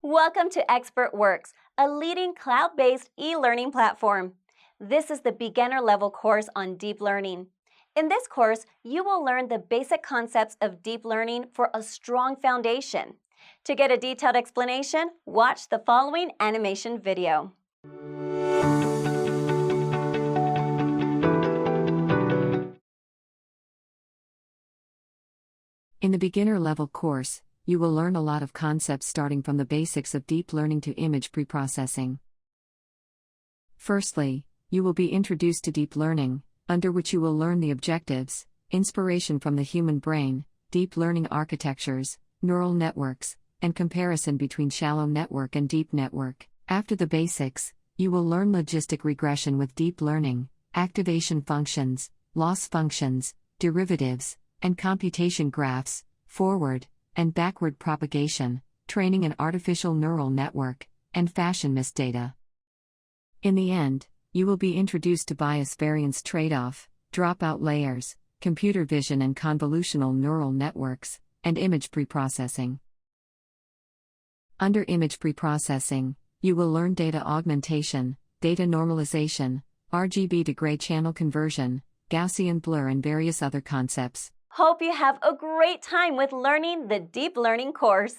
Welcome to ExpertWorks, a leading cloud-based e-learning platform. This is the beginner-level course on deep learning. In this course, you will learn the basic concepts of deep learning for a strong foundation. To get a detailed explanation, watch the following animation video. In the beginner-level course, you will learn a lot of concepts starting from the basics of deep learning to image preprocessing. Firstly, you will be introduced to deep learning, under which you will learn the objectives, inspiration from the human brain, deep learning architectures, neural networks, and comparison between shallow network and deep network. After the basics, you will learn logistic regression with deep learning, activation functions, loss functions, derivatives, and computation graphs, forward and backward propagation, training an artificial neural network, and fashion mist data. In the end, you will be introduced to bias variance tradeoff, dropout layers, computer vision and convolutional neural networks, and image preprocessing. Under image preprocessing, you will learn data augmentation, data normalization, RGB to gray channel conversion, Gaussian blur and various other concepts. Hope you have a great time with learning the deep learning course.